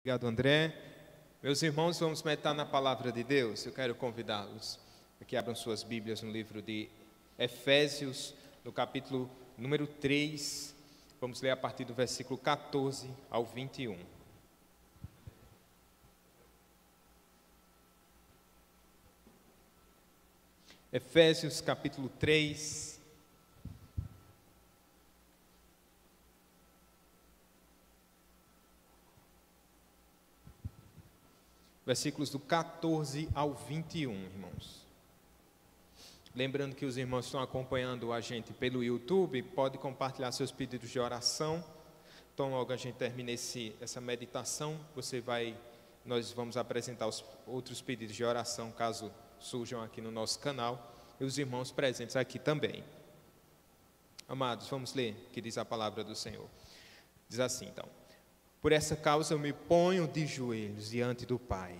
Obrigado, André. Meus irmãos, vamos meditar na palavra de Deus. Eu quero convidá-los a que abram suas Bíblias no livro de Efésios, no capítulo número 3. Vamos ler a partir do versículo 14 ao 21. Efésios, capítulo 3. Versículos do 14 ao 21, irmãos. Lembrando que os irmãos estão acompanhando a gente pelo YouTube, pode compartilhar seus pedidos de oração. Então, logo a gente termina essa meditação, nós vamos apresentar os outros pedidos de oração, caso surjam aqui no nosso canal, e os irmãos presentes aqui também. Amados, vamos ler o que diz a palavra do Senhor. Diz assim, então: por essa causa eu me ponho de joelhos diante do Pai,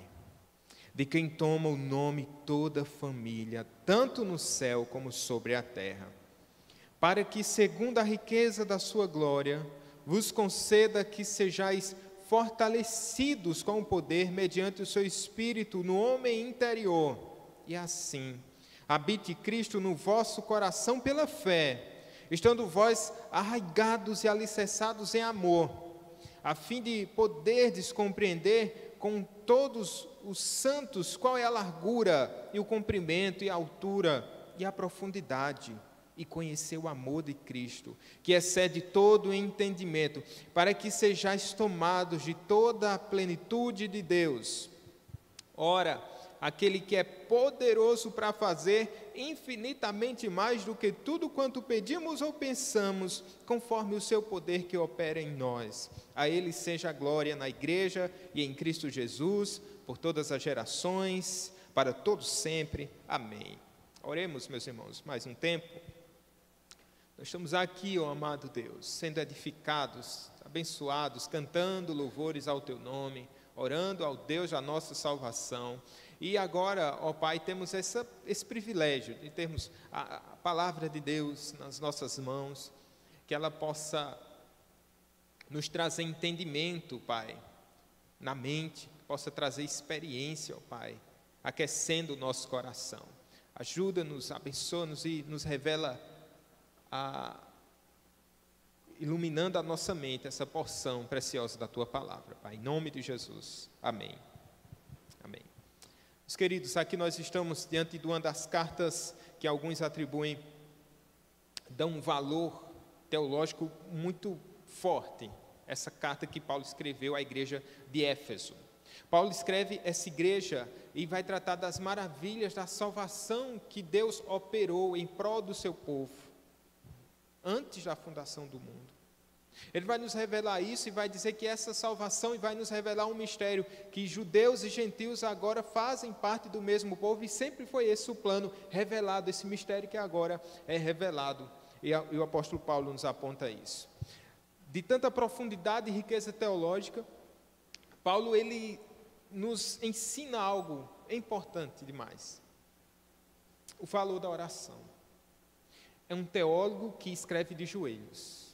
de quem toma o nome toda a família, tanto no céu como sobre a terra, para que, segundo a riqueza da sua glória, vos conceda que sejais fortalecidos com o poder mediante o seu Espírito no homem interior, e assim habite Cristo no vosso coração pela fé, estando vós arraigados e alicerçados em amor, a fim de poderdes compreender com todos os santos qual é a largura e o comprimento e a altura e a profundidade, e conhecer o amor de Cristo, que excede todo o entendimento, para que sejais tomados de toda a plenitude de Deus. Ora, aquele que é poderoso para fazer infinitamente mais do que tudo quanto pedimos ou pensamos, conforme o seu poder que opera em nós. A ele seja a glória na igreja e em Cristo Jesus, por todas as gerações, para todos sempre. Amém. Oremos, meus irmãos, mais um tempo. Nós estamos aqui, ó amado Deus, sendo edificados, abençoados, cantando louvores ao teu nome, orando ao Deus da nossa salvação. E agora, ó Pai, temos esse privilégio de termos a palavra de Deus nas nossas mãos, que ela possa nos trazer entendimento, Pai, na mente, possa trazer experiência, ó Pai, aquecendo o nosso coração. Ajuda-nos, abençoa-nos e nos revela, iluminando a nossa mente, essa porção preciosa da Tua palavra, Pai, em nome de Jesus. Amém. Amém. Meus queridos, aqui nós estamos diante de uma das cartas que alguns dão um valor teológico muito forte. Essa carta que Paulo escreveu à igreja de Éfeso. Paulo escreve essa igreja e vai tratar das maravilhas da salvação que Deus operou em prol do seu povo, antes da fundação do mundo. Ele vai nos revelar isso e vai dizer que essa salvação, e vai nos revelar um mistério, que judeus e gentios agora fazem parte do mesmo povo, e sempre foi esse o plano revelado, esse mistério que agora é revelado, e o apóstolo Paulo nos aponta isso. De tanta profundidade e riqueza teológica, Paulo ele nos ensina algo importante demais: o valor da oração. É um teólogo que escreve de joelhos.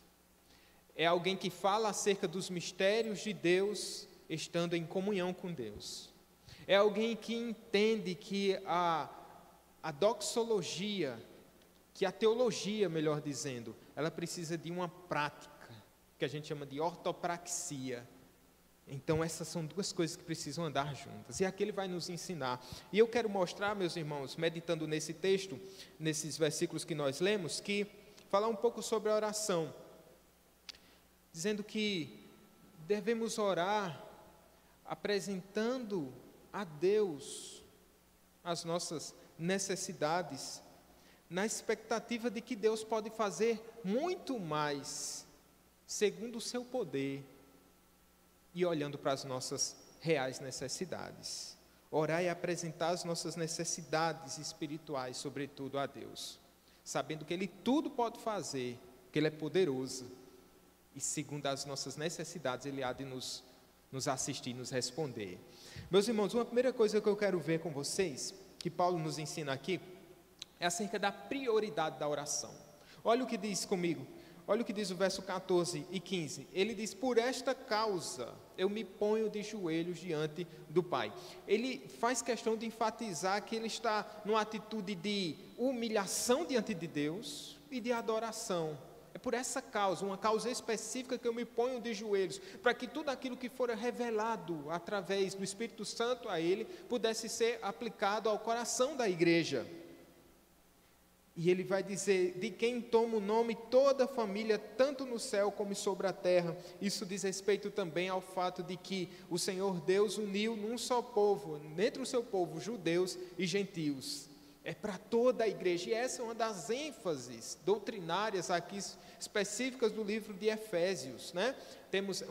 É alguém que fala acerca dos mistérios de Deus, estando em comunhão com Deus. É alguém que entende que a doxologia, que a teologia, melhor dizendo, ela precisa de uma prática, que a gente chama de ortopraxia. Então, essas são duas coisas que precisam andar juntas. E aqui ele vai nos ensinar. E eu quero mostrar, meus irmãos, meditando nesse texto, nesses versículos que nós lemos, que falar um pouco sobre a oração, dizendo que devemos orar apresentando a Deus as nossas necessidades, na expectativa de que Deus pode fazer muito mais, segundo o seu poder, e olhando para as nossas reais necessidades. Orar e apresentar as nossas necessidades espirituais, sobretudo a Deus, sabendo que Ele tudo pode fazer, que Ele é poderoso, e segundo as nossas necessidades, Ele há de nos assistir, nos responder. Meus irmãos, uma primeira coisa que eu quero ver com vocês, que Paulo nos ensina aqui, é acerca da prioridade da oração. Olha o que diz comigo, Olha o que diz o verso 14 e 15. Ele diz: por esta causa eu me ponho de joelhos diante do Pai. Ele faz questão de enfatizar que ele está numa atitude de humilhação diante de Deus e de adoração. É por essa causa, uma causa específica, que eu me ponho de joelhos, para que tudo aquilo que for revelado através do Espírito Santo a ele, pudesse ser aplicado ao coração da igreja. E ele vai dizer: de quem toma o nome toda a família, tanto no céu como sobre a terra. Isso diz respeito também ao fato de que o Senhor Deus uniu num só povo, entre o seu povo, judeus e gentios. É para toda a igreja, e essa é uma das ênfases doutrinárias aqui específicas do livro de Efésios, né? Temos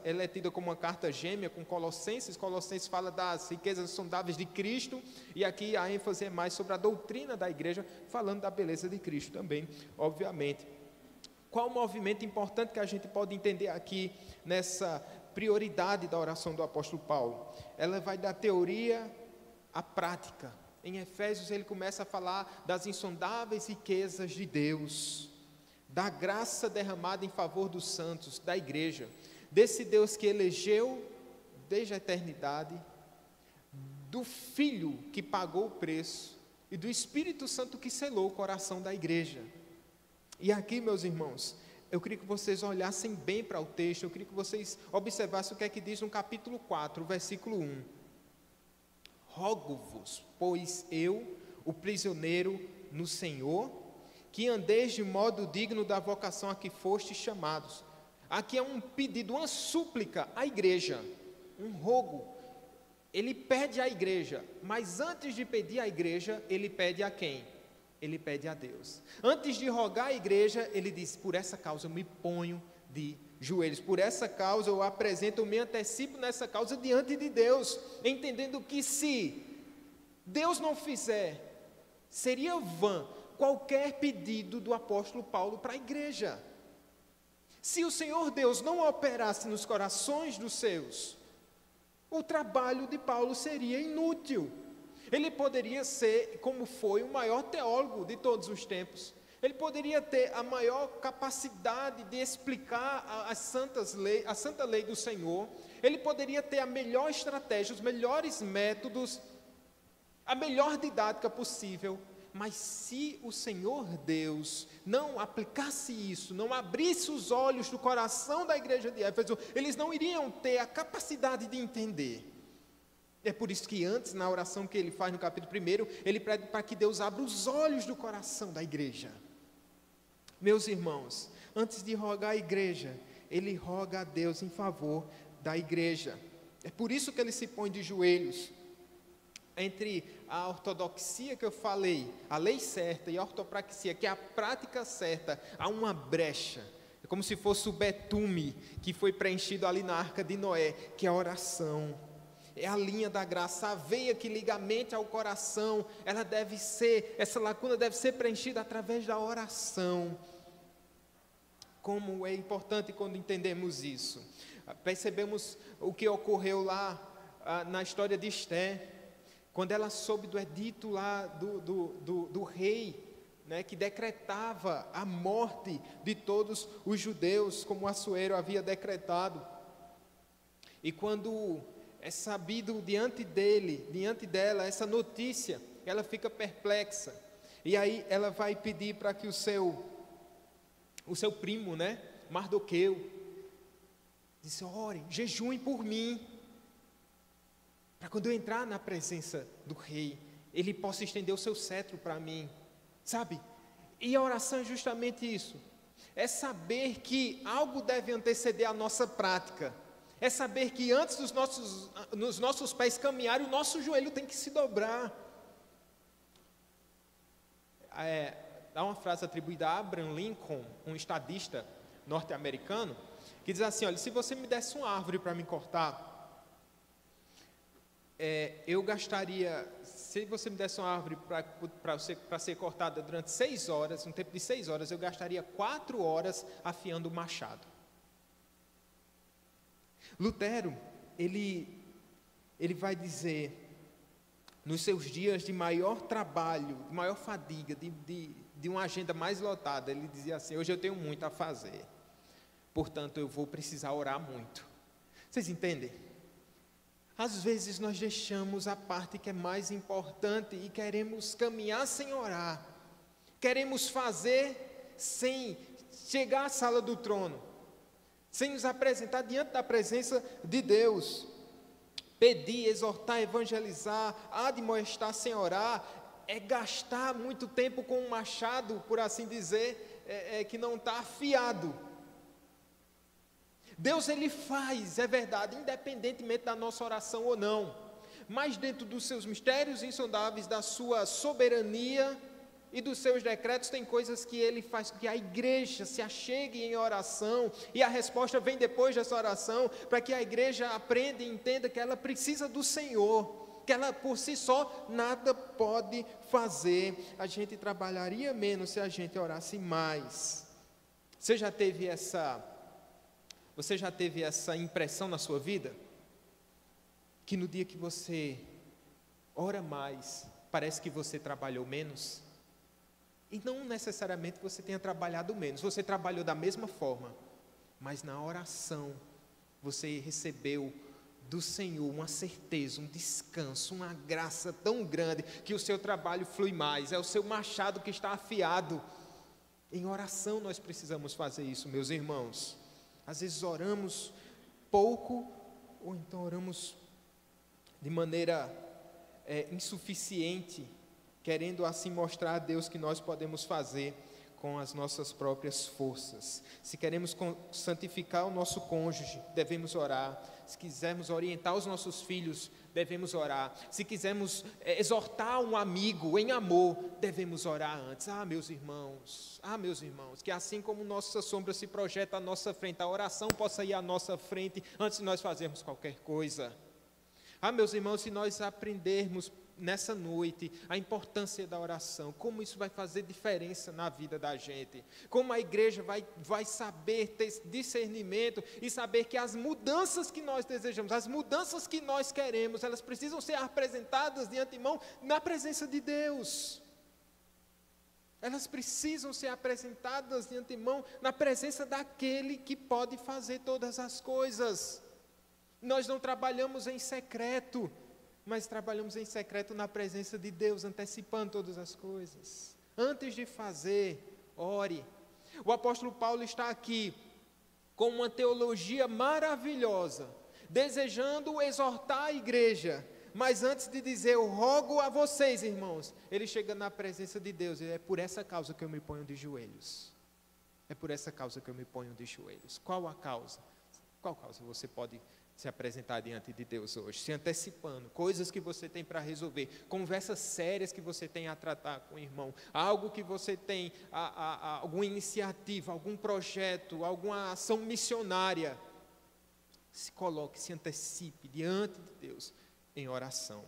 ela é tida como uma carta gêmea com Colossenses. Colossenses fala das riquezas insondáveis de Cristo, e aqui a ênfase é mais sobre a doutrina da igreja, falando da beleza de Cristo também, obviamente. Qual o movimento importante que a gente pode entender aqui nessa prioridade da oração do apóstolo Paulo? Ela vai da teoria à prática. Em Efésios ele começa a falar das insondáveis riquezas de Deus, da graça derramada em favor dos santos, da igreja, desse Deus que elegeu desde a eternidade, do Filho que pagou o preço e do Espírito Santo que selou o coração da igreja. E aqui, meus irmãos, eu queria que vocês olhassem bem para o texto, eu queria que vocês observassem o que é que diz no capítulo 4, versículo 1. Rogo-vos, pois eu, o prisioneiro no Senhor, que andeis de modo digno da vocação a que fostes chamados. Aqui é um pedido, uma súplica à igreja, um rogo. Ele pede à igreja, mas antes de pedir à igreja, ele pede a quem? Ele pede a Deus. Antes de rogar à igreja, ele diz: por essa causa eu me ponho de joelhos, por essa causa eu apresento, eu me antecipo nessa causa diante de Deus, entendendo que se Deus não fizer, seria vã qualquer pedido do apóstolo Paulo para a igreja. Se o Senhor Deus não operasse nos corações dos seus, o trabalho de Paulo seria inútil. Ele poderia ser, como foi, o maior teólogo de todos os tempos. Ele poderia ter a maior capacidade de explicar a santa lei do Senhor. Ele poderia ter a melhor estratégia, os melhores métodos, a melhor didática possível. Mas se o Senhor Deus não aplicasse isso, não abrisse os olhos do coração da igreja de Éfeso, eles não iriam ter a capacidade de entender. É por isso que antes, na oração que ele faz no capítulo 1, ele pede para que Deus abra os olhos do coração da igreja. Meus irmãos, antes de rogar a igreja, ele roga a Deus em favor da igreja. É por isso que ele se põe de joelhos. Entre a ortodoxia que eu falei, a lei certa, e a ortopraxia, que é a prática certa, há uma brecha. É como se fosse o betume que foi preenchido ali na arca de Noé, que é a oração. É a linha da graça, a veia que liga a mente ao coração, essa lacuna deve ser preenchida através da oração. Como é importante quando entendemos isso. Percebemos o que ocorreu lá na história de Esté, quando ela soube do edito lá do rei, né, que decretava a morte de todos os judeus, como Assuero havia decretado. E quando é sabido diante dela, essa notícia, ela fica perplexa. E aí ela vai pedir para que o seu primo, né, Mardoqueu, disse: ore, jejuem por mim, para quando eu entrar na presença do rei, ele possa estender o seu cetro para mim, sabe? E a oração é justamente isso, é saber que algo deve anteceder a nossa prática, é saber que antes dos nossos pés caminharem, o nosso joelho tem que se dobrar. Há uma frase atribuída a Abraham Lincoln, um estadista norte-americano, que diz assim: olha, se você me desse uma árvore para me cortar, eu gastaria, se você me desse uma árvore para ser cortada durante 6 horas, um tempo de 6 horas, eu gastaria 4 horas afiando o machado. Lutero, ele vai dizer, nos seus dias de maior trabalho, de maior fadiga, de uma agenda mais lotada. Ele dizia assim: hoje eu tenho muito a fazer, portanto eu vou precisar orar muito. Vocês entendem? Às vezes nós deixamos a parte que é mais importante e queremos caminhar sem orar, queremos fazer sem chegar à sala do trono, sem nos apresentar diante da presença de Deus. Pedir, exortar, evangelizar, admoestar sem orar, é gastar muito tempo com um machado, por assim dizer, que não está afiado. Deus, Ele faz, é verdade, independentemente da nossa oração ou não, mas dentro dos seus mistérios insondáveis, da sua soberania e dos seus decretos, tem coisas que Ele faz que a igreja se achegue em oração, e a resposta vem depois dessa oração, para que a igreja aprenda e entenda que ela precisa do Senhor, que ela por si só nada pode fazer. A gente trabalharia menos se a gente orasse mais. Você já teve essa impressão na sua vida? Que no dia que você ora mais, parece que você trabalhou menos? E não necessariamente você tenha trabalhado menos, você trabalhou da mesma forma, mas na oração você recebeu do Senhor uma certeza, um descanso, uma graça tão grande, que o seu trabalho flui mais, é o seu machado que está afiado. Em oração nós precisamos fazer isso, meus irmãos. Às vezes oramos pouco, ou então oramos de maneira insuficiente, querendo assim mostrar a Deus que nós podemos fazer com as nossas próprias forças. Se queremos santificar o nosso cônjuge, devemos orar. Se quisermos orientar os nossos filhos, devemos orar. Se quisermos exortar um amigo em amor, devemos orar antes. Meus irmãos, que assim como nossa sombra se projeta à nossa frente, a oração possa ir à nossa frente antes de nós fazermos qualquer coisa. Meus irmãos, se nós aprendermos nessa noite a importância da oração, como isso vai fazer diferença na vida da gente, como a igreja vai saber ter discernimento e saber que as mudanças que nós desejamos, as mudanças que nós queremos, elas precisam ser apresentadas de antemão na presença de Deus. Elas precisam ser apresentadas de antemão na presença daquele que pode fazer todas as coisas. Nós não trabalhamos em secreto, mas trabalhamos em secreto na presença de Deus, antecipando todas as coisas. Antes de fazer, ore. O apóstolo Paulo está aqui com uma teologia maravilhosa, desejando exortar a igreja, mas antes de dizer, eu rogo a vocês, irmãos, ele chega na presença de Deus, e é por essa causa que eu me ponho de joelhos. É por essa causa que eu me ponho de joelhos. Qual a causa? Qual causa você pode se apresentar diante de Deus hoje, se antecipando, coisas que você tem para resolver, conversas sérias que você tem a tratar com o irmão, algo que você tem, alguma iniciativa, algum projeto, alguma ação missionária, se coloque, se antecipe diante de Deus em oração.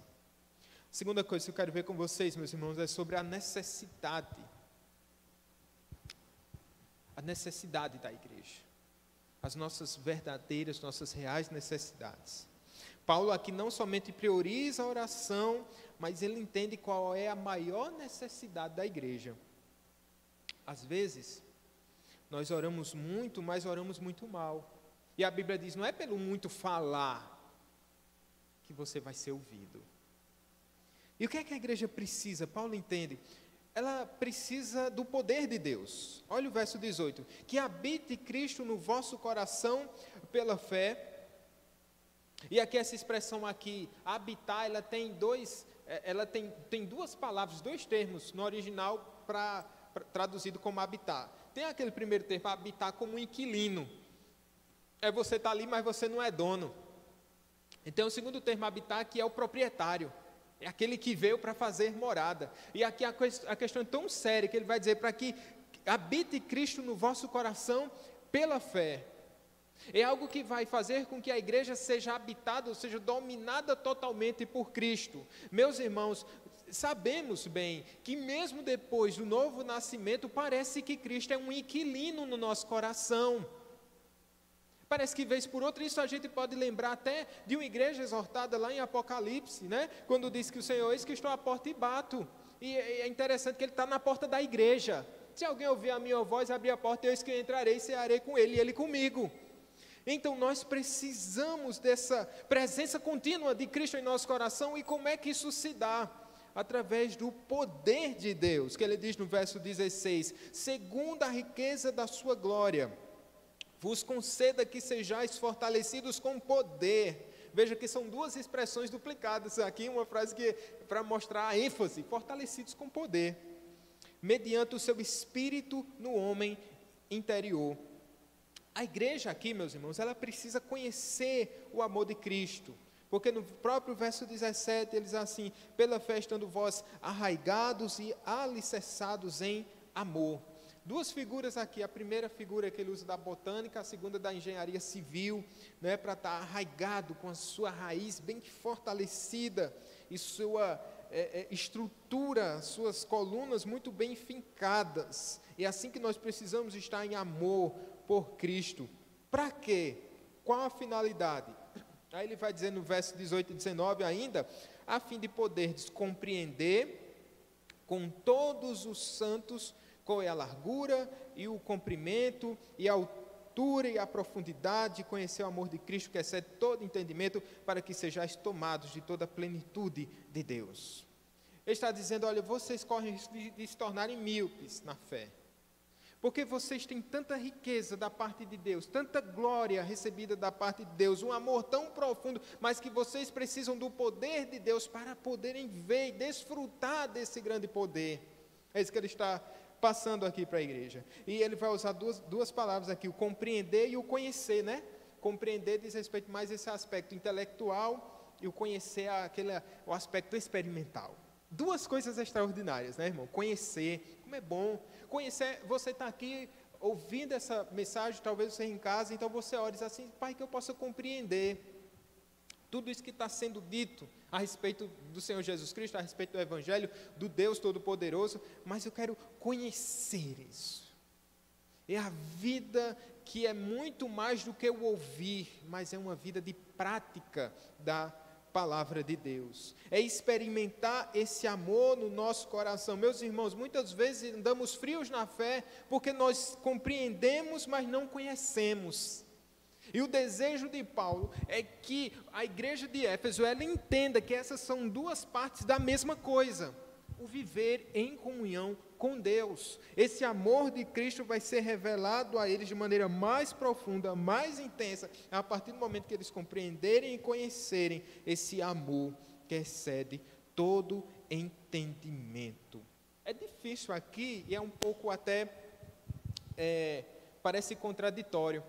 A segunda coisa que eu quero ver com vocês, meus irmãos, é sobre a necessidade da igreja. As nossas verdadeiras, nossas reais necessidades. Paulo aqui não somente prioriza a oração, mas ele entende qual é a maior necessidade da igreja. Às vezes, nós oramos muito, mas oramos muito mal. E a Bíblia diz, não é pelo muito falar que você vai ser ouvido. E o que é que a igreja precisa? Paulo entende. Ela precisa do poder de Deus. Olha o verso 18. Que habite Cristo no vosso coração pela fé. E aqui essa expressão aqui, habitar, ela tem duas palavras, dois termos no original traduzido como habitar. Tem aquele primeiro termo, habitar como um inquilino. É você estar ali, mas você não é dono. Então o segundo termo, habitar, que é o proprietário. É aquele que veio para fazer morada. E aqui a questão é tão séria que ele vai dizer para que habite Cristo no vosso coração pela fé. É algo que vai fazer com que a igreja seja habitada, ou seja, dominada totalmente por Cristo. Meus irmãos, sabemos bem que mesmo depois do novo nascimento, parece que Cristo é um inquilino no nosso coração. Parece que vez por outra, isso a gente pode lembrar até de uma igreja exortada lá em Apocalipse, né? Quando diz que o Senhor, eis que estou à porta e bato. E é interessante que ele está na porta da igreja. Se alguém ouvir a minha voz, abrir a porta, eis que eu entrarei e cearei com ele e ele comigo. Então nós precisamos dessa presença contínua de Cristo em nosso coração. E como é que isso se dá? Através do poder de Deus, que ele diz no verso 16: segundo a riqueza da sua glória, vos conceda que sejais fortalecidos com poder. Veja que são duas expressões duplicadas aqui, uma frase que para mostrar a ênfase: fortalecidos com poder, mediante o seu espírito no homem interior. A igreja aqui, meus irmãos, ela precisa conhecer o amor de Cristo, porque no próprio verso 17 ele diz assim: pela fé estando vós arraigados e alicerçados em amor. Duas figuras aqui, a primeira figura que ele usa da botânica, a segunda da engenharia civil, né, para estar arraigado com a sua raiz bem fortalecida e sua estrutura, suas colunas muito bem fincadas. É assim que nós precisamos estar em amor por Cristo. Para quê? Qual a finalidade? Aí ele vai dizer no verso 18 e 19 ainda: a fim de poderes compreender com todos os santos qual é a largura e o comprimento e a altura e a profundidade, conhecer o amor de Cristo que excede todo entendimento, para que sejais tomados de toda a plenitude de Deus. Ele está dizendo: olha, vocês correm risco de se tornarem míopes na fé, porque vocês têm tanta riqueza da parte de Deus, tanta glória recebida da parte de Deus, um amor tão profundo, mas que vocês precisam do poder de Deus para poderem ver e desfrutar desse grande poder. É isso que ele está passando aqui para a igreja. E ele vai usar duas palavras aqui: o compreender e o conhecer, né? Compreender diz respeito mais a esse aspecto intelectual, e o conhecer o aspecto experimental. Duas coisas extraordinárias, né, irmão? Conhecer, como é bom. Conhecer, você está aqui ouvindo essa mensagem, talvez você em casa, então você ora e diz assim: Pai, que eu possa compreender tudo isso que está sendo dito a respeito do Senhor Jesus Cristo, a respeito do Evangelho, do Deus Todo-Poderoso, mas eu quero conhecer isso. É a vida que é muito mais do que o ouvir, mas é uma vida de prática da palavra de Deus. É experimentar esse amor no nosso coração. Meus irmãos, muitas vezes andamos frios na fé, porque nós compreendemos, mas não conhecemos. E o desejo de Paulo é que a igreja de Éfeso, ela entenda que essas são duas partes da mesma coisa: o viver em comunhão com Deus. Esse amor de Cristo vai ser revelado a eles de maneira mais profunda, mais intensa, a partir do momento que eles compreenderem e conhecerem esse amor que excede todo entendimento. É difícil aqui, e é um pouco até, parece contraditório,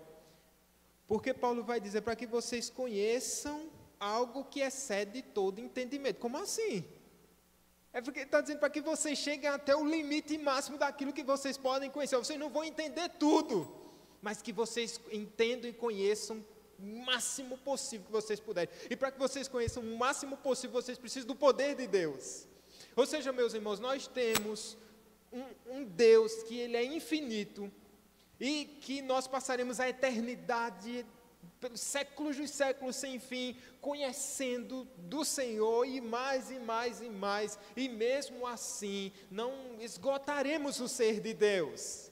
porque Paulo vai dizer para que vocês conheçam algo que excede todo entendimento. Como assim? É porque ele está dizendo para que vocês cheguem até o limite máximo daquilo que vocês podem conhecer. Vocês não vão entender tudo, mas que vocês entendam e conheçam o máximo possível que vocês puderem. E para que vocês conheçam o máximo possível, vocês precisam do poder de Deus. Ou seja, meus irmãos, nós temos um Deus que ele é infinito, e que nós passaremos a eternidade, pelos séculos dos séculos sem fim, conhecendo do Senhor, e mais, e mais, e mais, e mesmo assim, não esgotaremos o ser de Deus.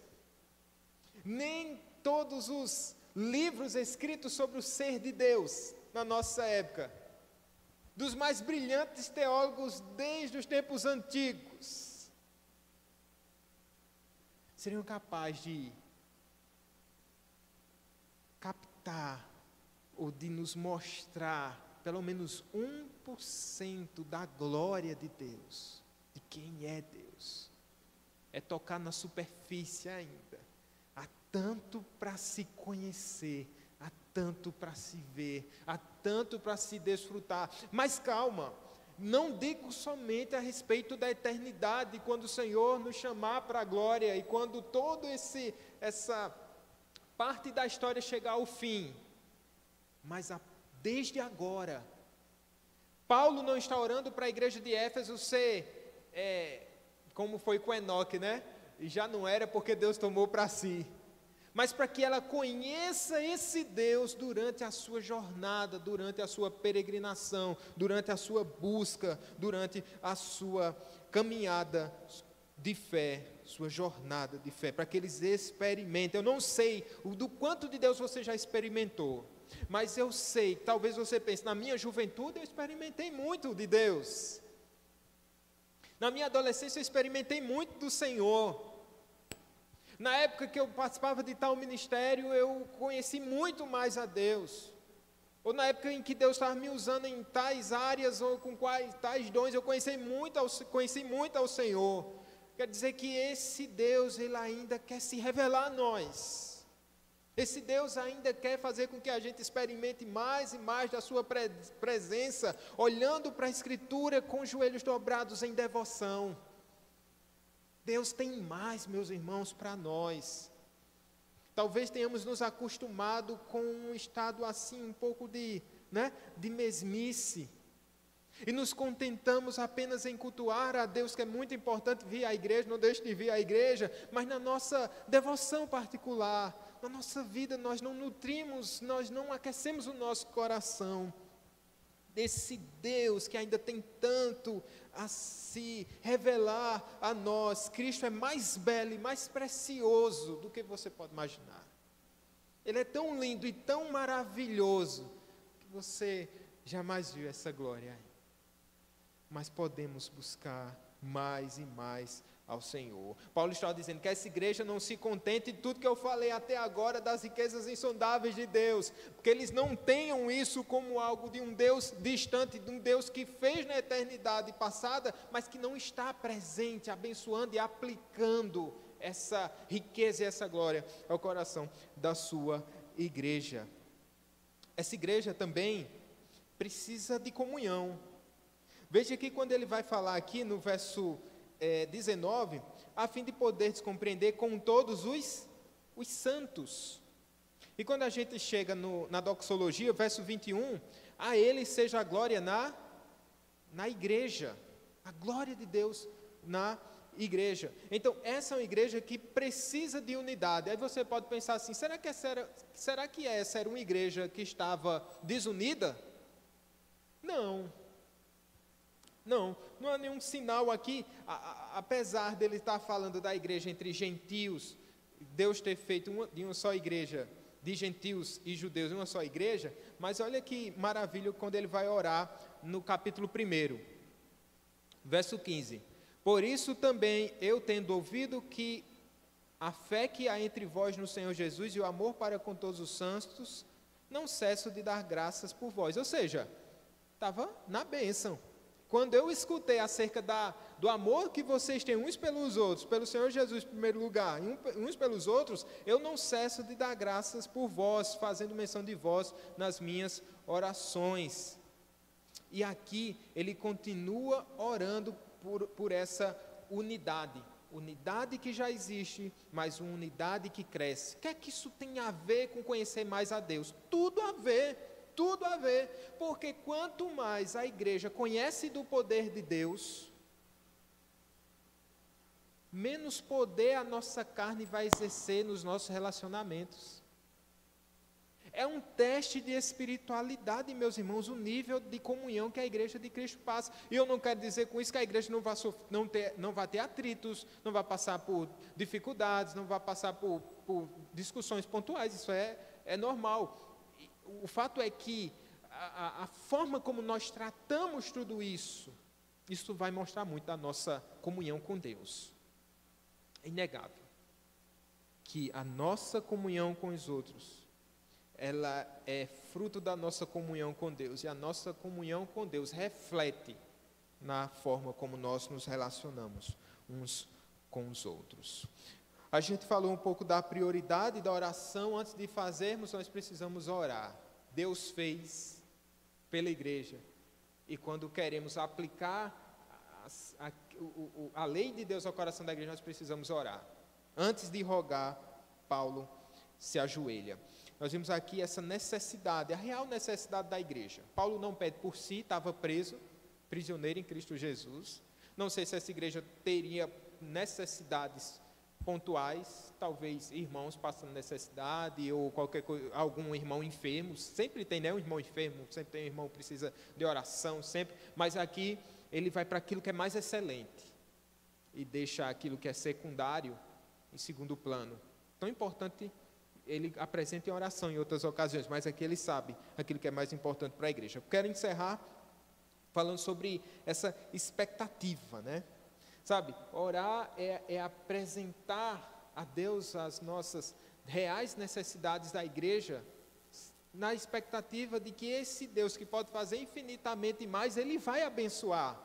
Nem todos os livros escritos sobre o ser de Deus, na nossa época, dos mais brilhantes teólogos desde os tempos antigos, seriam capazes de captar ou de nos mostrar pelo menos 1% da glória de Deus, de quem é Deus. É tocar na superfície ainda. Há tanto para se conhecer, há tanto para se ver, há tanto para se desfrutar. Mas calma, não digo somente a respeito da eternidade, quando o Senhor nos chamar para a glória e quando todo essa parte da história chegar ao fim, mas desde agora. Paulo não está orando para a igreja de Éfeso ser, como foi com Enoque, né? E já não era porque Deus tomou para si. mas para que ela conheça esse Deus durante a sua jornada, durante a sua peregrinação, durante a sua busca, durante a sua caminhada de fé, sua jornada de fé, para que eles experimentem. Eu não sei do quanto de Deus você já experimentou, mas eu sei, talvez você pense, na minha juventude eu experimentei muito de Deus. Na minha adolescência eu experimentei muito do Senhor. Na época que eu participava de tal ministério, eu conheci muito mais a Deus. Ou na época em que Deus estava me usando em tais áreas, ou com tais dons, eu conheci muito ao Senhor. Quer dizer que esse Deus, Ele ainda quer se revelar a nós. Esse Deus ainda quer fazer com que a gente experimente mais e mais da sua presença, olhando para a Escritura com os joelhos dobrados em devoção. Deus tem mais, meus irmãos, para nós. Talvez tenhamos nos acostumado com um estado assim, um pouco de mesmice. E nos contentamos apenas em cultuar a Deus, que é muito importante vir à igreja, não deixe de vir à igreja, mas na nossa devoção particular, na nossa vida, nós não nutrimos, nós não aquecemos o nosso coração desse Deus que ainda tem tanto a se revelar a nós. Cristo é mais belo e mais precioso do que você pode imaginar. Ele é tão lindo e tão maravilhoso que você jamais viu essa glória aí. Mas podemos buscar mais e mais ao Senhor. Paulo está dizendo que essa igreja não se contente de tudo que eu falei até agora das riquezas insondáveis de Deus, porque eles não tenham isso como algo de um Deus distante, de um Deus que fez na eternidade passada, mas que não está presente, abençoando e aplicando essa riqueza e essa glória ao coração da sua igreja. Essa igreja também precisa de comunhão. Veja que quando ele vai falar aqui no verso 19, a fim de poderes compreender com todos os santos. E quando a gente chega na doxologia, verso 21, a ele seja a glória na igreja, a glória de Deus na igreja. Então, essa é uma igreja que precisa de unidade. Aí você pode pensar assim, será que essa era uma igreja que estava desunida? Não há nenhum sinal aqui, apesar dele estar falando da igreja entre gentios, Deus ter feito de uma só igreja, de gentios e judeus, uma só igreja, mas olha que maravilha quando ele vai orar no capítulo 1, verso 15. Por isso também eu, tendo ouvido que a fé que há entre vós no Senhor Jesus e o amor para com todos os santos, não cesso de dar graças por vós. Ou seja, estava na bênção. Quando eu escutei acerca do amor que vocês têm uns pelos outros, pelo Senhor Jesus em primeiro lugar, e uns pelos outros, eu não cesso de dar graças por vós, fazendo menção de vós nas minhas orações. E aqui ele continua orando por essa unidade que já existe, mas uma unidade que cresce. O que é que isso tem a ver com conhecer mais a Deus? Tudo a ver, porque quanto mais a igreja conhece do poder de Deus, menos poder a nossa carne vai exercer nos nossos relacionamentos. É um teste de espiritualidade, meus irmãos, o nível de comunhão que a igreja de Cristo passa. E eu não quero dizer com isso que a igreja não vai ter atritos, não vai passar por dificuldades, não vai passar por discussões pontuais, isso é normal. O fato é que a forma como nós tratamos tudo isso vai mostrar muito da nossa comunhão com Deus. É inegável que a nossa comunhão com os outros, ela é fruto da nossa comunhão com Deus, e a nossa comunhão com Deus reflete na forma como nós nos relacionamos uns com os outros. A gente falou um pouco da prioridade da oração. Antes de fazermos, nós precisamos orar. Deus fez pela igreja, e quando queremos aplicar a lei de Deus ao coração da igreja, nós precisamos orar. Antes de rogar, Paulo se ajoelha. Nós vimos aqui essa necessidade, a real necessidade da igreja. Paulo não pede por si, estava prisioneiro em Cristo Jesus. Não sei se essa igreja teria necessidades pontuais, talvez irmãos passando necessidade ou qualquer coisa, algum irmão enfermo, sempre tem, né, um irmão enfermo, sempre tem um irmão que precisa de oração, sempre, mas aqui ele vai para aquilo que é mais excelente e deixa aquilo que é secundário em segundo plano. Tão importante ele apresenta em oração em outras ocasiões, mas aqui ele sabe aquilo que é mais importante para a igreja. Eu quero encerrar falando sobre essa expectativa, né? Sabe, orar é apresentar a Deus as nossas reais necessidades da igreja, na expectativa de que esse Deus que pode fazer infinitamente mais, Ele vai abençoar.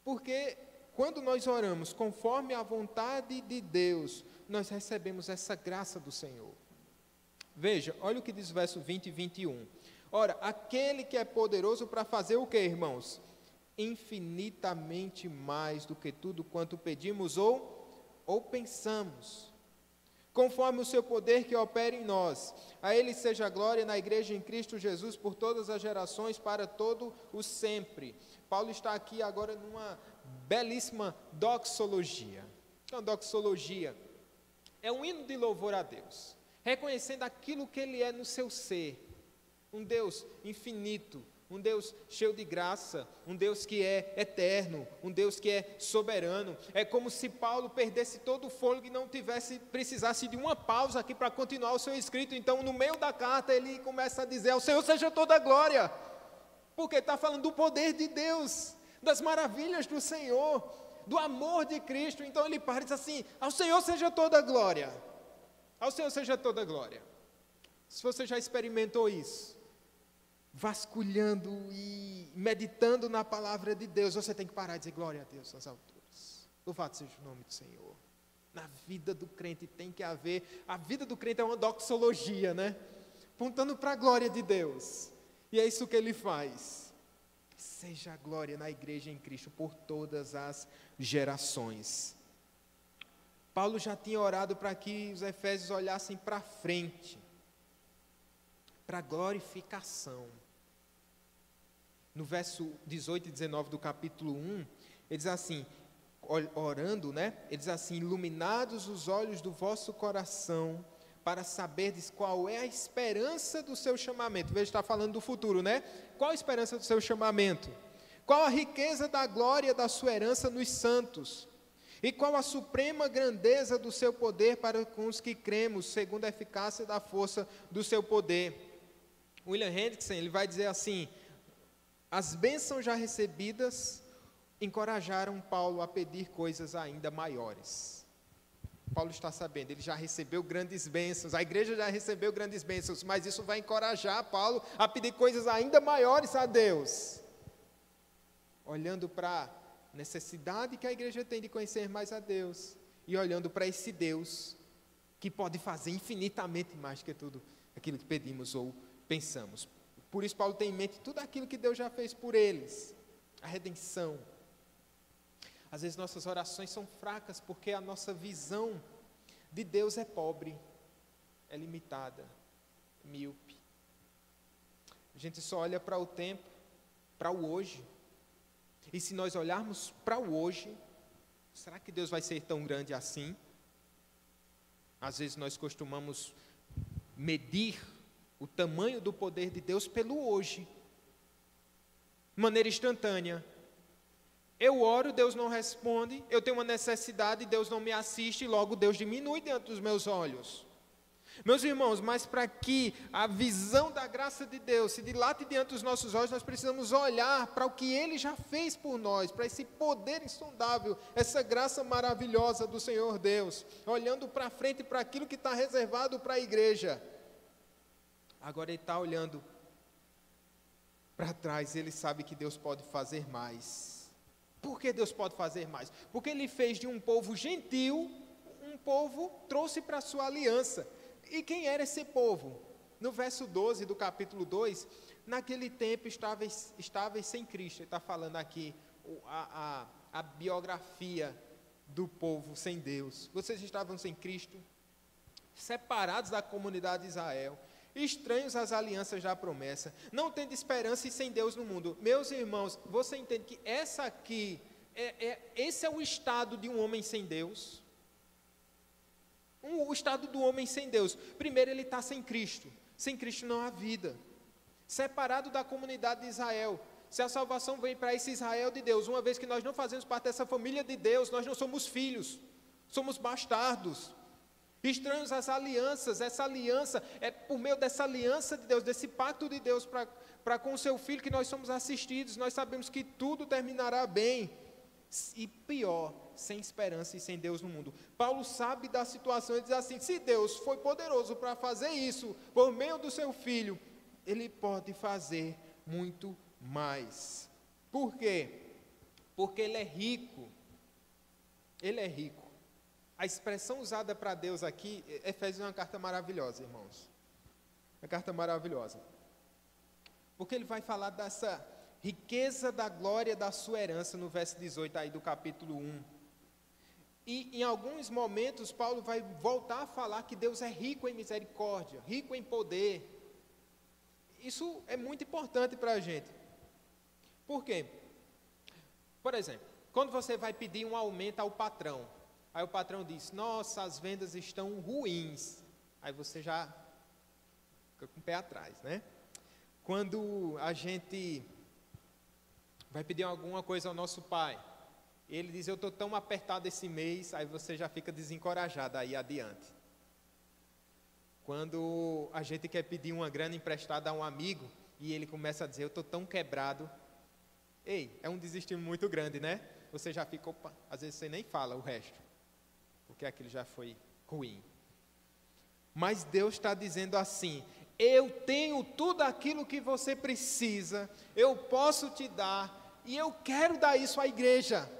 Porque quando nós oramos conforme a vontade de Deus, nós recebemos essa graça do Senhor. Veja, olha o que diz o verso 20 e 21. Ora, aquele que é poderoso para fazer o que, irmãos? Infinitamente mais do que tudo quanto pedimos ou pensamos, conforme o seu poder que opera em nós. A Ele seja a glória na igreja em Cristo Jesus por todas as gerações, para todo o sempre. Paulo está aqui agora numa belíssima doxologia. Uma doxologia é um hino de louvor a Deus, reconhecendo aquilo que Ele é no seu ser, um Deus infinito, um Deus cheio de graça, um Deus que é eterno, um Deus que é soberano. É como se Paulo perdesse todo o fôlego e não precisasse de uma pausa aqui para continuar o seu escrito. Então, no meio da carta, ele começa a dizer: ao Senhor seja toda a glória, porque está falando do poder de Deus, das maravilhas do Senhor, do amor de Cristo. Então, ele para e diz assim: ao Senhor seja toda a glória, ao Senhor seja toda a glória. Se você já experimentou isso, vasculhando e meditando na palavra de Deus, você tem que parar e dizer: glória a Deus nas alturas, louvado seja o nome do Senhor. Na vida do crente tem que haver, a vida do crente é uma doxologia, né? Apontando para a glória de Deus, e é isso que ele faz. Seja a glória na igreja em Cristo por todas as gerações. Paulo já tinha orado para que os efésios olhassem para frente, para a glorificação. No verso 18 e 19 do capítulo 1, ele diz assim, orando, né? Ele diz assim: iluminados os olhos do vosso coração, para saberdes qual é a esperança do seu chamamento. Veja, está falando do futuro, né? Qual a esperança do seu chamamento? Qual a riqueza da glória da sua herança nos santos? E qual a suprema grandeza do seu poder para com os que cremos, segundo a eficácia da força do seu poder? William Hendrickson, ele vai dizer assim: as bênçãos já recebidas encorajaram Paulo a pedir coisas ainda maiores. Paulo está sabendo, ele já recebeu grandes bênçãos, a igreja já recebeu grandes bênçãos, mas isso vai encorajar Paulo a pedir coisas ainda maiores a Deus. Olhando para a necessidade que a igreja tem de conhecer mais a Deus, e olhando para esse Deus que pode fazer infinitamente mais que tudo aquilo que pedimos ou pensamos. Por isso Paulo tem em mente tudo aquilo que Deus já fez por eles, a redenção. Às vezes nossas orações são fracas porque a nossa visão de Deus é pobre, é limitada, míope. A gente só olha para o tempo, para o hoje. E se nós olharmos para o hoje, será que Deus vai ser tão grande assim? Às vezes nós costumamos medir o tamanho do poder de Deus pelo hoje, de maneira instantânea. Eu oro, Deus não responde, eu tenho uma necessidade, Deus não me assiste, logo Deus diminui diante dos meus olhos. Meus irmãos, mas para que a visão da graça de Deus se dilate diante dos nossos olhos, nós precisamos olhar para o que Ele já fez por nós, para esse poder insondável, essa graça maravilhosa do Senhor Deus, olhando para frente para aquilo que está reservado para a igreja. Agora ele está olhando para trás, ele sabe que Deus pode fazer mais. Por que Deus pode fazer mais? Porque Ele fez de um povo gentil, um povo, trouxe para a sua aliança. E quem era esse povo? No verso 12 do capítulo 2, naquele tempo estáveis sem Cristo. Ele está falando aqui a biografia do povo sem Deus. Vocês estavam sem Cristo, separados da comunidade de Israel, estranhos às alianças da promessa, não tendo esperança e sem Deus no mundo. Meus irmãos, você entende que esse é o estado de um homem sem Deus? O estado do homem sem Deus. Primeiro, ele está sem Cristo. Sem Cristo não há vida. Separado da comunidade de Israel. Se a salvação vem para esse Israel de Deus, uma vez que nós não fazemos parte dessa família de Deus, nós não somos filhos, somos bastardos. Estranhos às alianças. Essa aliança, é por meio dessa aliança de Deus, desse pacto de Deus para com o seu Filho que nós somos assistidos. Nós sabemos que tudo terminará bem. E pior, sem esperança e sem Deus no mundo. Paulo sabe da situação e diz assim: se Deus foi poderoso para fazer isso por meio do seu Filho, Ele pode fazer muito mais. Por quê? Porque Ele é rico. Ele é rico. A expressão usada para Deus aqui, Efésios é uma carta maravilhosa, irmãos. Uma carta maravilhosa. Porque ele vai falar dessa riqueza da glória da sua herança no verso 18 aí do capítulo 1. E em alguns momentos Paulo vai voltar a falar que Deus é rico em misericórdia, rico em poder. Isso é muito importante para a gente. Por quê? Por exemplo, quando você vai pedir um aumento ao patrão, aí o patrão diz: nossa, as vendas estão ruins. Aí você já fica com o pé atrás, né? Quando a gente vai pedir alguma coisa ao nosso pai, ele diz: eu estou tão apertado esse mês, aí você já fica desencorajado aí adiante. Quando a gente quer pedir uma grana emprestada a um amigo, e ele começa a dizer: eu estou tão quebrado. Ei, é um desestímulo muito grande, né? Você já fica, opa, às vezes você nem fala o resto, porque aquilo já foi ruim. Mas Deus está dizendo assim: eu tenho tudo aquilo que você precisa, eu posso te dar, e eu quero dar isso à igreja.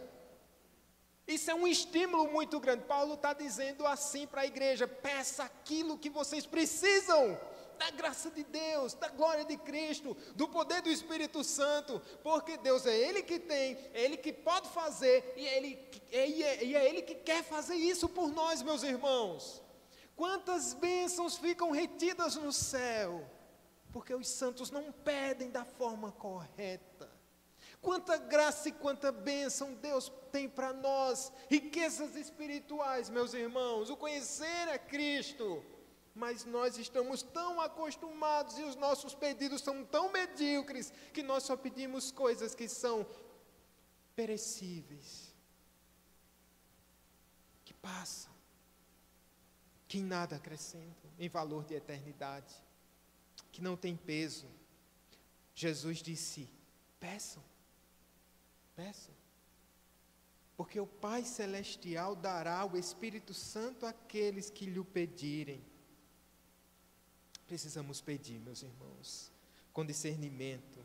Isso é um estímulo muito grande. Paulo está dizendo assim para a igreja: peça aquilo que vocês precisam, da graça de Deus, da glória de Cristo, do poder do Espírito Santo, porque Deus é Ele que tem, é Ele que pode fazer, e é Ele que quer fazer isso por nós, meus irmãos. Quantas bênçãos ficam retidas no céu, porque os santos não pedem da forma correta. Quanta graça e quanta bênção Deus tem para nós, riquezas espirituais, meus irmãos, o conhecer a Cristo. Mas nós estamos tão acostumados e os nossos pedidos são tão medíocres que nós só pedimos coisas que são perecíveis, que passam, que em nada acrescentam em valor de eternidade, que não tem peso. Jesus disse: peçam, peçam, porque o Pai Celestial dará o Espírito Santo àqueles que lhe o pedirem. Precisamos pedir, meus irmãos, com discernimento,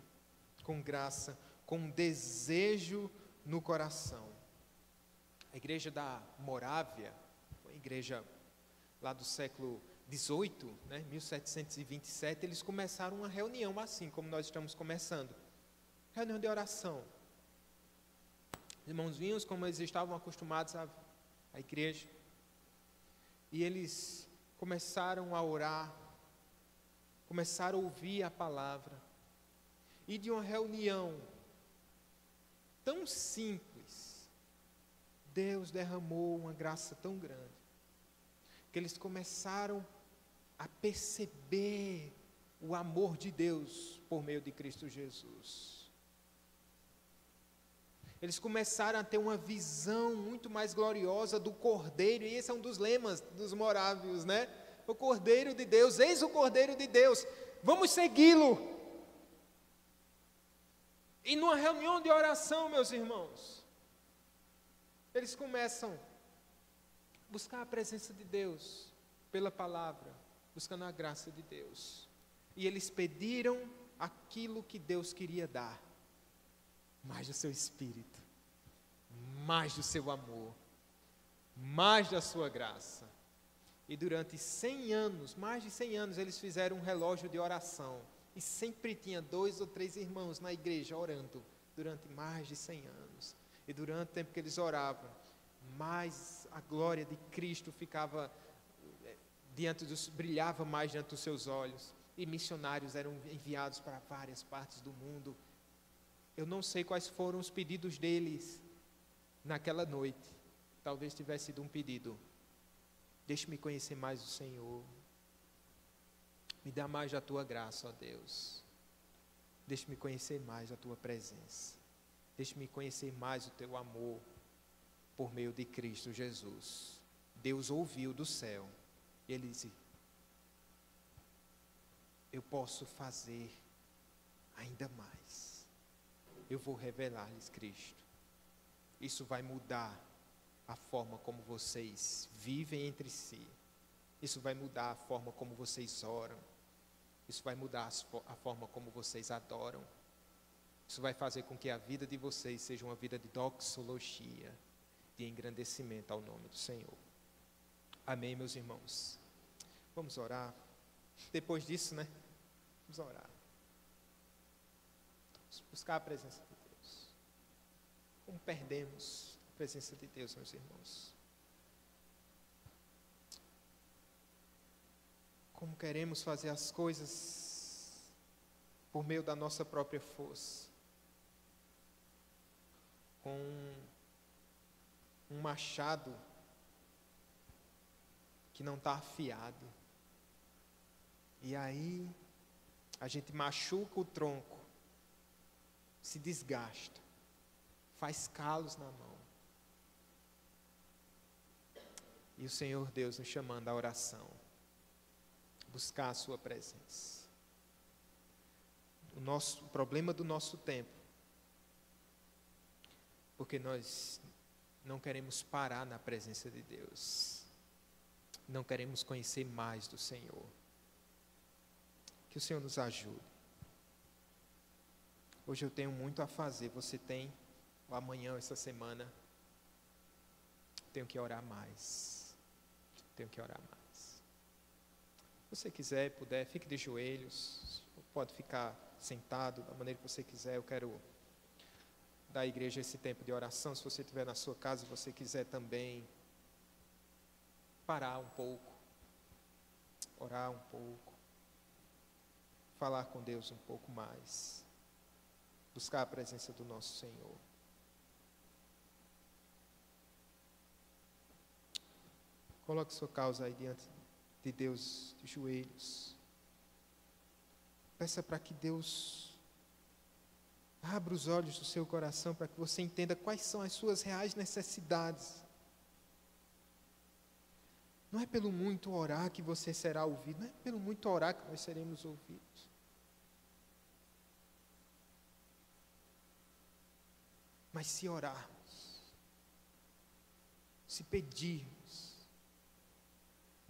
com graça, com desejo no coração. A igreja da Morávia, uma igreja lá do século XVIII, 1727, eles começaram uma reunião assim, como nós estamos começando. Reunião de oração. Os irmãos vinham como eles estavam acostumados à igreja. E eles começaram a orar, começaram a ouvir a palavra. E de uma reunião tão simples, Deus derramou uma graça tão grande, que eles começaram a perceber o amor de Deus por meio de Cristo Jesus. Eles começaram a ter uma visão muito mais gloriosa do Cordeiro, e esse é um dos lemas dos morávios, né? O Cordeiro de Deus, eis o Cordeiro de Deus, vamos segui-lo. E numa reunião de oração, meus irmãos, eles começam a buscar a presença de Deus pela palavra, buscando a graça de Deus. E eles pediram aquilo que Deus queria dar: mais do seu Espírito, mais do seu amor, mais da sua graça. E durante 100 anos, mais de 100 anos, eles fizeram um relógio de oração. E sempre tinha 2 ou 3 irmãos na igreja orando, durante mais de 100 anos. E durante o tempo que eles oravam, mais a glória de Cristo ficava brilhava mais diante dos seus olhos. E missionários eram enviados para várias partes do mundo. Eu não sei quais foram os pedidos deles naquela noite. Talvez tivesse sido um pedido Deixe-me conhecer mais o Senhor. Me dá mais da tua graça, ó Deus. Deixe-me conhecer mais a tua presença. Deixe-me conhecer mais o teu amor por meio de Cristo Jesus. Deus ouviu do céu. E ele disse: eu posso fazer ainda mais. Eu vou revelar-lhes Cristo. Isso vai mudar a forma como vocês vivem entre si. Isso vai mudar a forma como vocês oram. Isso vai mudar a forma como vocês adoram. Isso vai fazer com que a vida de vocês seja uma vida de doxologia, de engrandecimento ao nome do Senhor. Amém, meus irmãos? Vamos orar. Depois disso, vamos orar. Vamos buscar a presença de Deus. Como perdemos a presença de Deus, meus irmãos? Como queremos fazer as coisas por meio da nossa própria força, com um machado que não está afiado. E aí a gente machuca o tronco, se desgasta, faz calos na mão. E o Senhor Deus nos chamando à oração, buscar a sua presença. O problema do nosso tempo, porque nós não queremos parar na presença de Deus, não queremos conhecer mais do Senhor. Que o Senhor nos ajude. Hoje eu tenho muito a fazer, você tem, ou amanhã, essa semana, tenho que orar mais. Tenho que orar mais. Se você quiser e puder, fique de joelhos, pode ficar sentado da maneira que você quiser. Eu quero dar à igreja esse tempo de oração. Se você estiver na sua casa e você quiser também parar um pouco, orar um pouco, falar com Deus um pouco mais, buscar a presença do nosso Senhor. Coloque sua causa aí diante de Deus, de joelhos. Peça para que Deus abra os olhos do seu coração, para que você entenda quais são as suas reais necessidades. Não é pelo muito orar que você será ouvido, não é pelo muito orar que nós seremos ouvidos. Mas se orarmos, se pedirmos,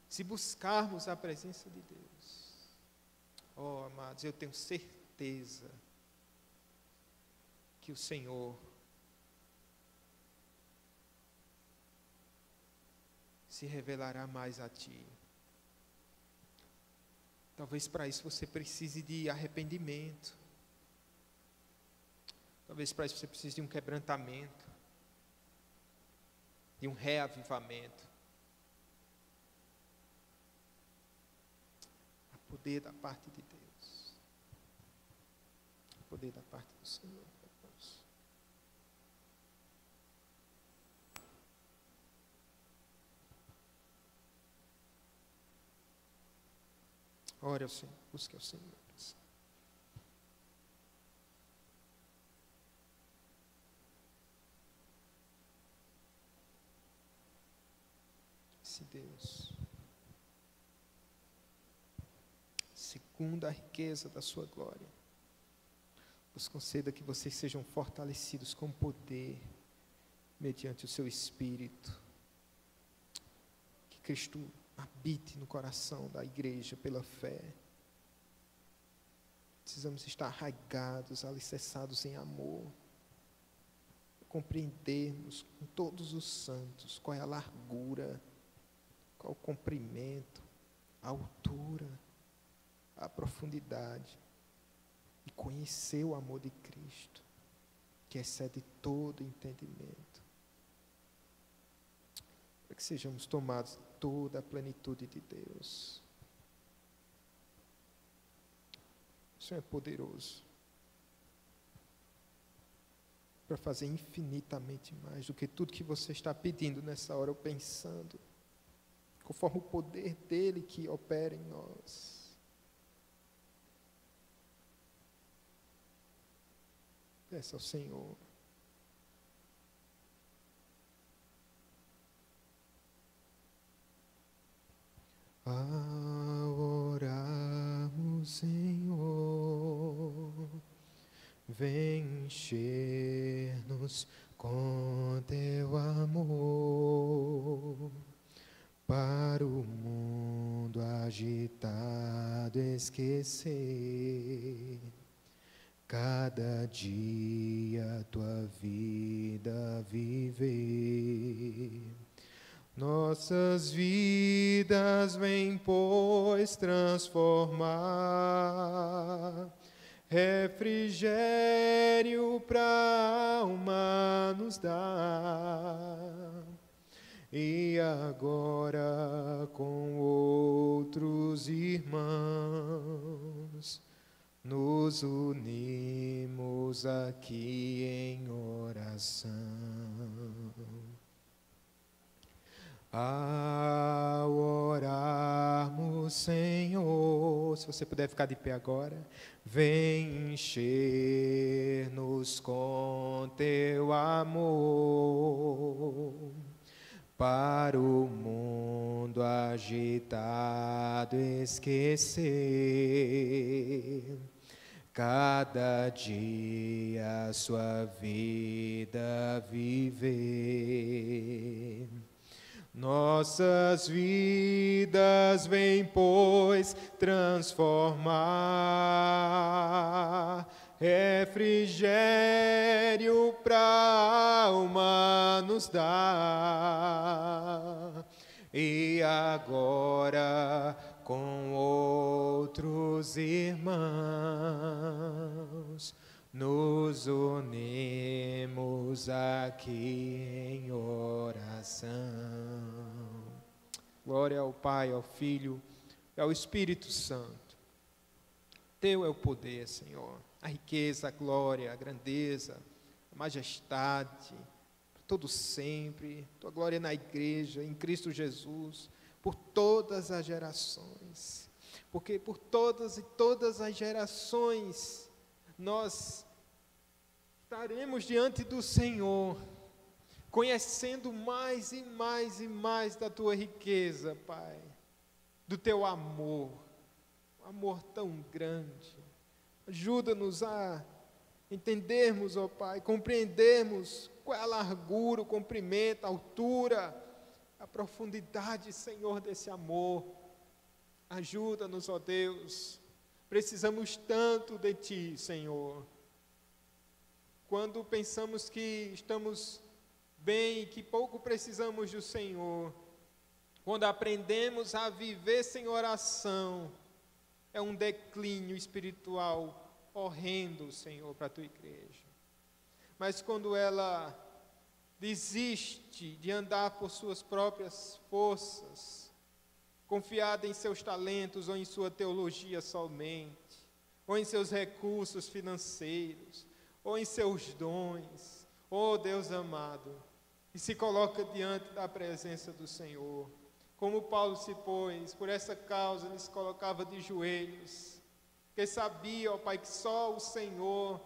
se buscarmos a presença de Deus, oh amados, eu tenho certeza que o Senhor se revelará mais a ti. Talvez para isso você precise de arrependimento. Talvez para isso você precise de um quebrantamento, de um reavivamento. Há poder da parte de Deus. Há poder da parte do Senhor. Ore ao Senhor, busque ao Senhor. Se Deus, segundo a riqueza da sua glória, nos conceda que vocês sejam fortalecidos com poder, mediante o seu Espírito, que Cristo habite no coração da igreja pela fé. Precisamos estar arraigados, alicerçados em amor, compreendermos com todos os santos qual é a largura, qual o comprimento, a altura, a profundidade, e conhecer o amor de Cristo, que excede todo entendimento, para que sejamos tomados de toda a plenitude de Deus. O Senhor é poderoso para fazer infinitamente mais do que tudo que você está pedindo nessa hora ou pensando. conforme o poder dele que opera em nós. Peça ao Senhor. Ao orarmos, Senhor, vem encher-nos com teu amor, para o mundo agitado esquecer, cada dia tua vida viver. Nossas vidas vem, pois, transformar, refrigério pra alma nos dar. E agora com outros irmãos nos unimos aqui em oração. Ao orarmos, Senhor, se você puder ficar de pé agora, vem encher-nos com teu amor, para o mundo agitado esquecer, cada dia sua vida viver. Nossas vidas vem, pois, transformar, refrigério pra alma nos dar. E agora com outros irmãos nos unimos aqui em oração. Glória ao Pai, ao Filho e ao Espírito Santo. Teu é o poder, Senhor, a riqueza, a glória, a grandeza, a majestade, por todo sempre, tua glória na igreja, em Cristo Jesus, por todas as gerações, porque por todas e todas as gerações nós estaremos diante do Senhor, conhecendo mais e mais e mais da tua riqueza, Pai, do teu amor, um amor tão grande. Ajuda-nos a entendermos, ó Pai, compreendermos qual é a largura, o comprimento, a altura, a profundidade, Senhor, desse amor. Ajuda-nos, ó Deus, precisamos tanto de Ti, Senhor. Quando pensamos que estamos bem, que pouco precisamos do Senhor, quando aprendemos a viver sem oração, é um declínio espiritual horrendo, Senhor, para a Tua igreja. Mas quando ela desiste de andar por suas próprias forças, confiada em seus talentos ou em sua teologia somente, ou em seus recursos financeiros, ou em seus dons, oh Deus amado, e se coloca diante da presença do Senhor, como Paulo se pôs, por essa causa ele se colocava de joelhos, porque sabia, ó Pai, que só o Senhor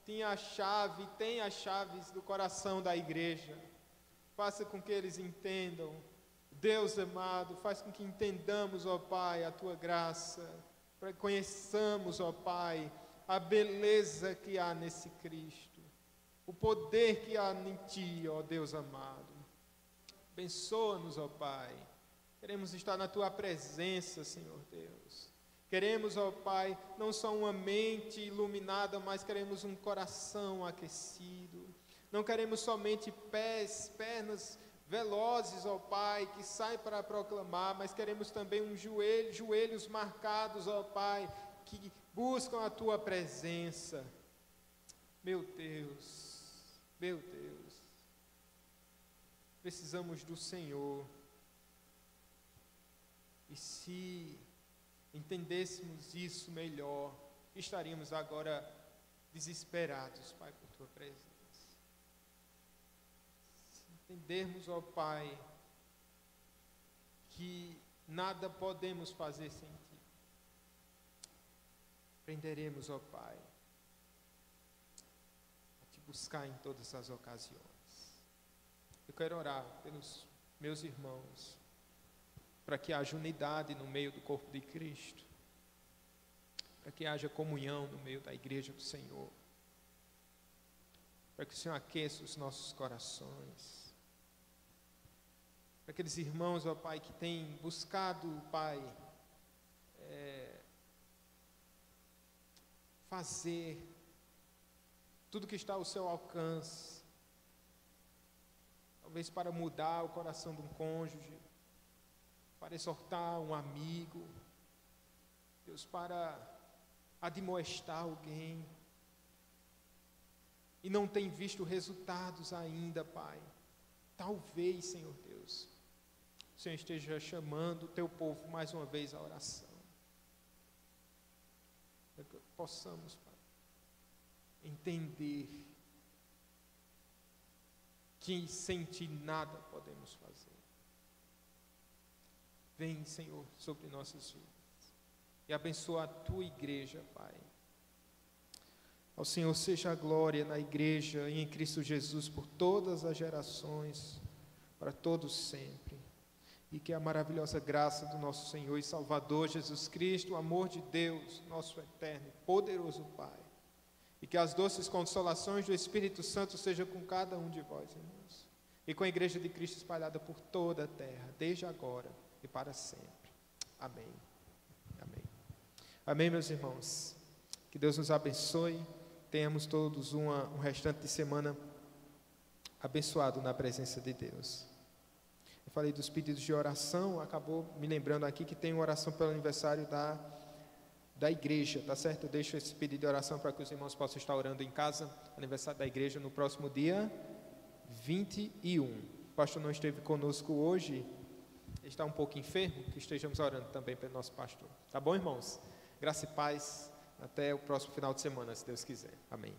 tinha a chave, tem as chaves do coração da igreja. Faça com que eles entendam, Deus amado, faz com que entendamos, ó Pai, a Tua graça, para que conheçamos, ó Pai, a beleza que há nesse Cristo, o poder que há em Ti, ó Deus amado. Abençoa-nos, ó Pai. Queremos estar na Tua presença, Senhor Deus. Queremos, ó Pai, não só uma mente iluminada, mas queremos um coração aquecido. Não queremos somente pés, pernas velozes, ó Pai, que saem para proclamar, mas queremos também joelhos marcados, ó Pai, que buscam a Tua presença. Meu Deus, precisamos do Senhor. E se entendêssemos isso melhor, estaríamos agora desesperados, Pai, por Tua presença. Se entendermos, ó Pai, que nada podemos fazer sem Ti. Aprenderemos, ó Pai, a Te buscar em todas as ocasiões. Eu quero orar pelos meus irmãos, para que haja unidade no meio do corpo de Cristo, para que haja comunhão no meio da igreja do Senhor, para que o Senhor aqueça os nossos corações, para aqueles irmãos, ó Pai, que têm buscado, Pai, fazer tudo que está ao seu alcance, talvez para mudar o coração de um cônjuge, para exortar um amigo, Deus, para admoestar alguém, e não tem visto resultados ainda, Pai. Talvez, Senhor Deus, o Senhor esteja chamando o Teu povo mais uma vez à oração, para que possamos, Pai, entender que sem Ti nada podemos fazer. Vem, Senhor, sobre nossas vidas e abençoa a Tua igreja, Pai. Ao Senhor seja a glória na igreja e em Cristo Jesus por todas as gerações, para todos sempre. E que a maravilhosa graça do nosso Senhor e Salvador Jesus Cristo, o amor de Deus, nosso eterno e poderoso Pai, e que as doces consolações do Espírito Santo sejam com cada um de vós, irmãos, e com a igreja de Cristo espalhada por toda a terra, desde agora e para sempre. Amém. Amém. Amém, meus irmãos. Que Deus nos abençoe. Tenhamos todos um restante de semana abençoado na presença de Deus. Eu falei dos pedidos de oração, acabou me lembrando aqui que tem uma oração pelo aniversário da igreja, tá certo? Eu deixo esse pedido de oração para que os irmãos possam estar orando em casa, aniversário da igreja no próximo dia 21. O pastor não esteve conosco hoje, está um pouco enfermo, que estejamos orando também pelo nosso pastor. Tá bom, irmãos? Graça e paz. Até o próximo final de semana, se Deus quiser. Amém.